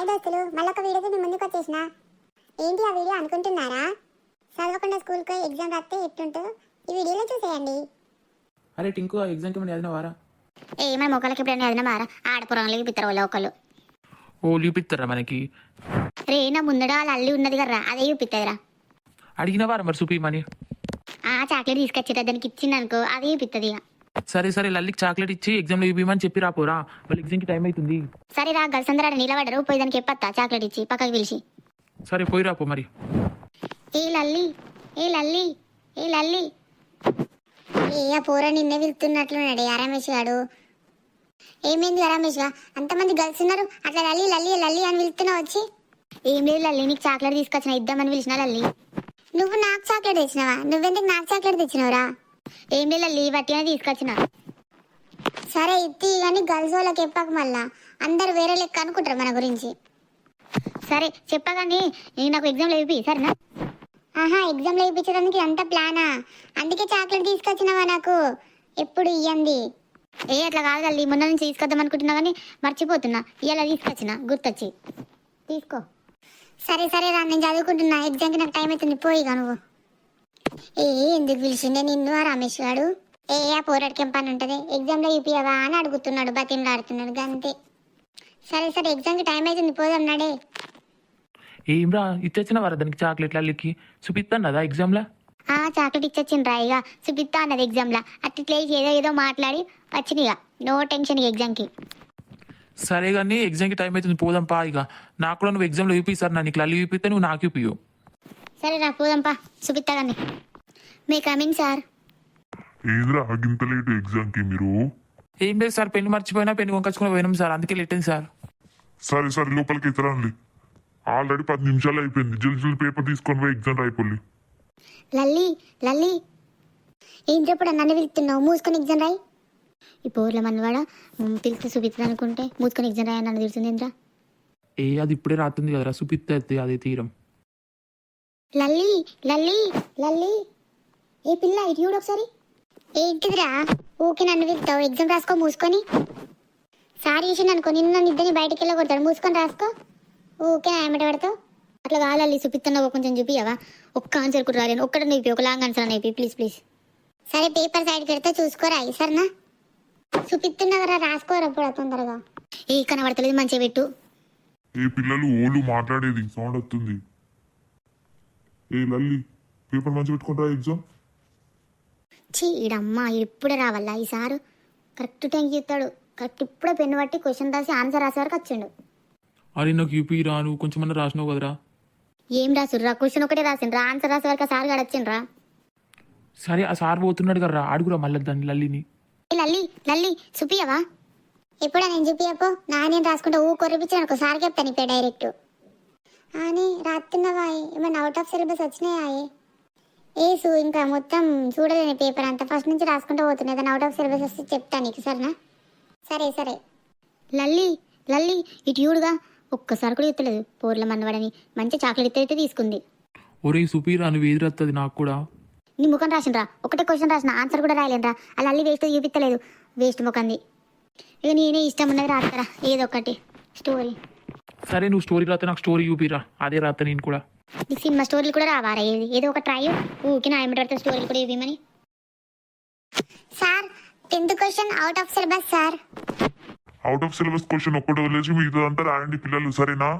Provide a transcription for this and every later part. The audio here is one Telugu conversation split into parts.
హాయ్ దోస్తులు, మళ్ళొక వీడియోతో మీ ముందుకు వచ్చేసిన. ఏంటి ఆ వీడియో అనుకుంటున్నారా? చదవకుండా స్కూల్కి పోయి ఎగ్జామ్ రాస్తే ఎట్టుంటుందో ఈ వీడియోలో చూసేయండి. అరే టింకు, ఆ ఎగ్జామ్కి ఏమైనా చదివినా వారా? మన మొక్కలకి ఎప్పుడైనా ఏదైనా మారా ఆడపురంలో చూపిస్తారు వాళ్ళు ఒకళ్ళు. ఓ చూపిస్తారా మనకి? రే నా ముందడ వాళ్ళ అల్లి ఉన్నది కదరా, అదే చూపిస్తుందిరా. అడిగిన వారా మరి చూపిమని? ఆ చాక్లెట్ తీసుకొచ్చేట దానికి ఇచ్చింది అనుకో, అదే చూపిస్తుంది ఇక. సరే సరే, లల్లికి చాక్లెట్ ఇచ్చి ఎగ్జామ్లో చూపిమని చెప్పి రాపోరా, వాళ్ళ ఎగ్జామ్కి టైం అవుతుంది. సరే రా, గర్ల్స్ అందరూ నిలబడరు, పోయి దానికి చెప్పత్తా చాక్లెట్ ఇచ్చి పక్కకి పిలిచి. సరే పోయి రాపో మరి. ఏ లల్లి, ఏ లల్లి, ఏ లల్లి. ఆ పూర నిన్నే వెళ్తున్నట్లున్నాడు ఆ రమేష్ గాడు. ఏమైంది రమేష్ గా, అంతమంది గర్ల్స్ ఉన్నారు, అట్లా లల్లి లల్లి లల్లి అని వెళ్తున్నావు వచ్చి? ఏం లేదు లల్లి, నీకు చాక్లెట్ తీసుకొచ్చిన ఇద్దామని పిలిచిన లల్లి. నువ్వు నాకు చాక్లెట్ తెచ్చినావా? నువ్వెందుకు నాకు చాక్లెట్ తెచ్చినావురా? ఏం లేదు లల్లి, వట్టిగా తీసుకొచ్చిన. సరే ఇత్తి, కానీ గర్ల్స్ వాళ్ళకి చెప్పక మళ్ళా అందరు వేరే లెక్క అనుకుంటారు మన గురించి. సరే చెప్పగానే నాకు ఎగ్జామ్లో అయిపోయి సరేనా? ఆహా, ఎగ్జామ్లో ఇప్పించడానికి అంత ప్లానా? అందుకే చాక్లెట్ తీసుకొచ్చినావా నాకు? ఎప్పుడు ఇయ్యంది? ఏ అట్లా కాదు లల్లి, మొన్న నుంచి తీసుకొద్దాం అనుకుంటున్నా కానీ మర్చిపోతున్నా, ఇలా తీసుకొచ్చిన గుర్తొచ్చి. తీసుకో. సరే సరే రా, నేను చదువుకుంటున్నా, ఎగ్జామ్కి నాకు టైం అవుతుంది, పోయిగా నువ్వు. ఎందుకు పిలిచిండే నిన్ను ఆ రమేష్ గాడు? ఆ పోరాడికి ఏం పని ఉంటుంది, ఎగ్జామ్లో చూపియవా అని అడుగుతున్నాడు, బతిమలాడుతున్నాడు గంతే. సరే సరే, ఎగ్జామ్కి టైం అవుతుంది, పోదాం నడే. ఏం రా, ఇచ్చొచ్చిన వారా దానికి చాక్లెట్? లల్లికి చూపిస్తాను కదా ఎగ్జామ్లో. చాక్లెట్ ఇచ్చొచ్చిండ్రా, ఇక చూపిస్తా అన్నది ఎగ్జామ్లో. అట్లా ఏదో ఏదో మాట్లాడి వచ్చినాయిగా, నో టెన్షన్ ఇక ఎగ్జామ్కి. సరే కానీ ఎగ్జామ్కి టైం అవుతుంది, పోదాం పా. ఇక నాకు కూడా నువ్వు ఎగ్జామ్లో చూపిస్తారు, నా నీకు లల్లి చూపిస్తే నువ్వు నాకు చూపియు. సరే రా పోదాంపా, చూపిస్తా కానీ. May coming sir. ఏంద్రా గింత లేటు ఎగ్జామ్కి మీరు? ఏం లేదు సార్, పెన్ను మర్చిపోయినా పెన్ను కొనుకొచ్చుకుని పోయినాం సార్, అందుకే లేట్ అయింది సార్. సరే సరే, లోపలికి ఎత్తరండి. ఆల్రెడీ 10 నిమిషాలు అయిపోయింది, జల్దీ పేపర్ తీసుకొని పోయి ఎగ్జామ్ అయిపోయి. లల్లి లల్లి, ఏం చెప్పుడు నన్ను వెళ్తున్నావు? మూసుకొని ఎగ్జామ్ రాయి. ఈ పోర్ల మనవాడ పిలిచి చూపిస్తుంది అనుకుంటే మూసుకొని ఎగ్జామ్ రాయని నన్ను తెలుస్తుందేంద్రా. అది ఇప్పుడే రాస్తుంది కదరా, చూపిస్తే అదే తీరం. లల్లి లల్లి లల్లి, ఏ పిల్ల ఇటు చూడు ఒకసారి. ఏంటిదిరా ఊకే నన్ను వెళ్తావు? ఎగ్జామ్ రాసుకో మూసుకొని. సారీ చేసి అనుకో, నిన్ను ఇద్దరిని బయటికి వెళ్ళగొడతాడు, మూసుకొని రాసుకో. ఊకే ఏమిట పెడతావు? అట్లా కాదు లల్లి, చూపిస్తున్నావు కొంచెం చూపియవా? ఒక్క ఆన్సర్ కూడా రాలేను, ఒక్కటే నేర్పి, ఒక లాంగ్ ఆన్సర్ నేర్పి ప్లీజ్ ప్లీజ్. సరే పేపర్ సైడ్కి పెడితే చూసుకోరా సరేనా? చూపిస్తున్నావరా, రాసుకోరా కూడా తొందరగా. కనబడతలేదు, మంచిగా పెట్టు. ఏ పిల్లలు ఓళ్ళు మాట్లాడేది సౌండ్ వస్తుంది. ఏ లల్లి, పేపర్ మంచి పెట్టుకుంటారా ఎగ్జామ్? ఈడమ్మ ఇప్పుడే రావాలా ఈ సారు? కరెక్ట్ టైంకి చెప్తాడు, కరెక్ట్ ఇప్పుడే పెన్ను పట్టి క్వశ్చన్ రాసి ఆన్సర్ రాసే వరకు వచ్చిండు. అరే నాకు యూపీ రాను, కొంచెం రాసినావు కదరా. ఏం రాసుర్రా? క్వశ్చన్ ఒకటే రాసిండ్రా, ఆన్సర్ రాసే వరకు సార్ గడ వచ్చిండ్రా. సరే ఆ సార్ పోతున్నాడు కదరా, అడుగురా మళ్ళీ దాన్ని లల్లిని. లల్లి లల్లి చూపియవా? ఎప్పుడా నేను చూపియపో, నేను రాసుకుంటా కొరిపించాను సార్ చెప్తాను ఇప్పుడు డైరెక్ట్ అని రాస్తున్నావా? ఏమైనా అవుట్ ఆఫ్ సిలబస్ వచ్చినాయా? ఇంకా మొత్తం చూడలేని పేపర్ అంతా ఫస్ట్ నుంచి రాసుకుంటూ పోతున్నా, ఏదైనా అవుట్ ఆఫ్ సిలబస్ వస్తే చెప్తాను నీకు సరేనా? సరే సరే. లల్లి లల్లి ఇటు చూడుగా, ఒక్కసారి కూడా ఎత్తలేదు పోర్ల మనవాడని. మంచి చాక్లెట్ అయితే తీసుకుంది. ఒరే సుపీరా, నువ్వు ఏది రాస్తుంది నాకు కూడా. నీ ముఖం రాసిండ్రా, ఒకటే క్వశ్చన్ రాసిన, ఆన్సర్ కూడా రాయలేనరా. అలా అల్లి వేస్ట్ చూపిస్తలేదు, వేస్ట్ ముఖంది. ఇక నేనే ఇష్టం ఉన్నది రాస్తారా ఏదో ఒకటి స్టోరీ. సరే నువ్వు స్టోరీ రాస్తే నాకు స్టోరీ చూపిరా, అదే రాస్తా నేను కూడా. నీకు సినిమా స్టోరీలు కూడా రావారా? ఏదో ఒక ట్రై ఊకి నా ఏమిటి పడితే స్టోరీలు కూడా ఇవ్వమని. Sir 10th question out of syllabus sir. Out of syllabus question ఒక్కటి వదిలేసి మిగతాదంతా రాయండి పిల్లలు, సరేనా?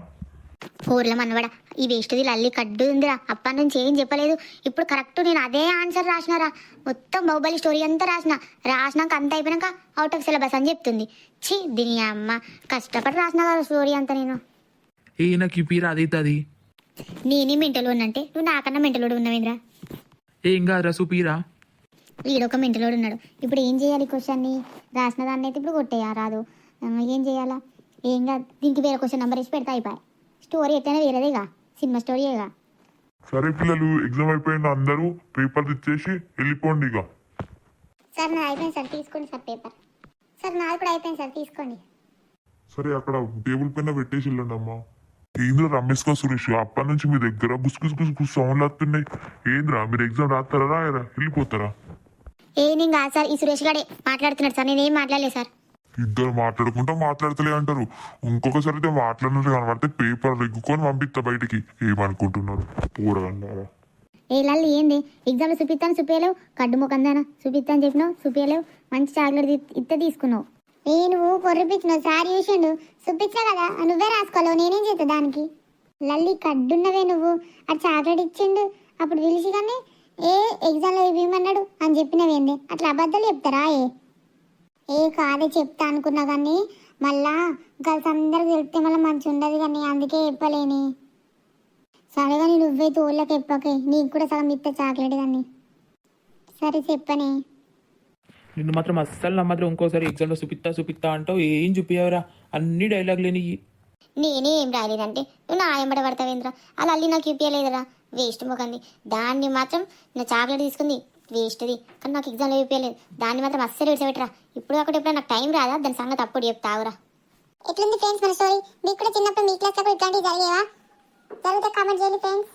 పోర్ల మనవాడ ఈ వేస్ట్ది లల్లి కడ్డు ఉందిరా, అప్పటి నుంచి ఏం చెప్పలేదు. ఇప్పుడు కరెక్ట్ నేను అదే ఆన్సర్ రాసినారా, మొత్తం బాహుబలి స్టోరీ అంతా రాసినాక అంత అయిపోయినాక అవుట్ ఆఫ్ సిలబస్ అని చెప్తుంది. దీని అమ్మ, కష్టపడి రాసిన కదా స్టోరీ అంతా నేను. నాకు యూపీరా అదైతుంది. నేనే మెంటల్ ఉన్నంటే నువ్వు నాకన్నా మెంటలోడు ఉన్నావేంద్రా. ఏం కాదురా సుపీరా. వీడొక మెంటలోడు ఉన్నాడు. ఇప్పుడు ఏం చేయాలి? క్వశ్చన్ని రాసిన దాన్ని అయితే ఇప్పుడు కొట్టేయా రాదు, ఏం చేయాలా? ఏం కాదు, దీనికి వేరే క్వశ్చన్ నెంబర్ వేసి పెడతా అయిపోయి. స్టోరీ ఎట్లయినా వేరేదేగా, సినిమా స్టోరీగా. సరే పిల్లలు, ఎగ్జామ్ అయిపోయిన అందరూ పేపర్ ఇచ్చేసి వెళ్ళిపోండి ఇక. సార్ నాది అయిపోయింది సార్, తీసుకోండి సార్ పేపర్. సార్ నాది కూడా అయిపోయింది సార్, తీసుకోండి. సరే అక్కడ టేబుల్ పైన పెట్టేసి వెళ్ళండి అమ్మా. ఏంద్రా రమేష్ గా సురేష్, అప్పటి నుంచి మీ దగ్గర గుస్ గుస్ గుస్ గుస్ సౌండ్లు వస్తున్నాయి. ఏంద్రా మీరు ఎగ్జామ్ రాస్తారా రాయరా వెళ్ళిపోతారా? నేను కాదు సార్, ఈ సురేష్ గాడే మాట్లాడుతున్నాడు సార్, నేనేం మాట్లాడలేదు సార్. ఇద్దరు మాట్లాడుకుంటా మాట్లాడతలే అంటారు. ఇంకొకసారి అయితే మాట్లాడినట్టు కనబడితే పేపర్ రిగ్గుకొని పంపిస్తా బయటికి. ఏమనుకుంటున్నారు పూరగన్నారా? ఏ లల్లి ఏంది ఎగ్జామ్లో చూపిస్తాను చూపించలేవు, కడ్డు ముఖందానా చూపిస్తాను చెప్పినావు చూపించలేవు, మంచి చాక్లెట్ ఇస్తే తీసుకున్నావు. నువ్వు కొర్రిపించినావు, సార్ చూసిండు, చూపించా కదా, నువ్వే రాసుకోలేవు, నేనేం చేస్తా దానికి. లల్లి కడ్డున్నవే నువ్వు, అది చాక్లెట్ ఇచ్చిండు అప్పుడు పిలిచి కానీ ఎగ్జామ్లో ఇవ్వమన్నాడు అని చెప్పినవేంది, అట్లా అబద్ధాలు చెప్తారా? కాదే చెప్తా అనుకున్నా కానీ మళ్ళా గర్ల్స్ అందరికి తెలిపితే మళ్ళీ మంచి ఉండదు కానీ అందుకే చెప్పలేని. సరే కానీ నువ్వే తోళ్ళకి చెప్పకే, నీకు కూడా సగం ఇస్తా చాక్లెట్ కానీ. సరే చెప్పనే. నిన్ను మాత్రం అస్సలు నమ్మద్దు. ఇంకోసారి ఎగ్జామ్లో చూపిస్తా అంటావు, ఏం చూపించవరా, అన్ని డైలాగ్ లేని. నేనే ఏం రాలేదంటే నువ్వు నా ఎంబడ పడతావేంద్రా, అలా అల్లి నాకు చూపించలేదురా, వేస్ట్ మొకంది. దాన్ని మాత్రం నా చాక్లెట్ తీసుకుంది వేస్ట్ది, కానీ నాకు ఎగ్జామ్లో చూపించలేదు. దాన్ని మాత్రం అస్సలు విడిచిపెట్టరా. ఇప్పుడు ఒకటి ఎప్పుడు నాకు టైం రాదా, దాని సంగతి అప్పుడు చెప్తావురా. ఎట్లుంది ఫ్రెండ్స్ మన స్టోరీ? మీకు కూడా చిన్నప్పుడు మీ క్లాస్లో కూడా ఇట్లాంటివి జరిగేవా? జరిగితే కామెంట్ చేయండి ఫ్రెండ్స్.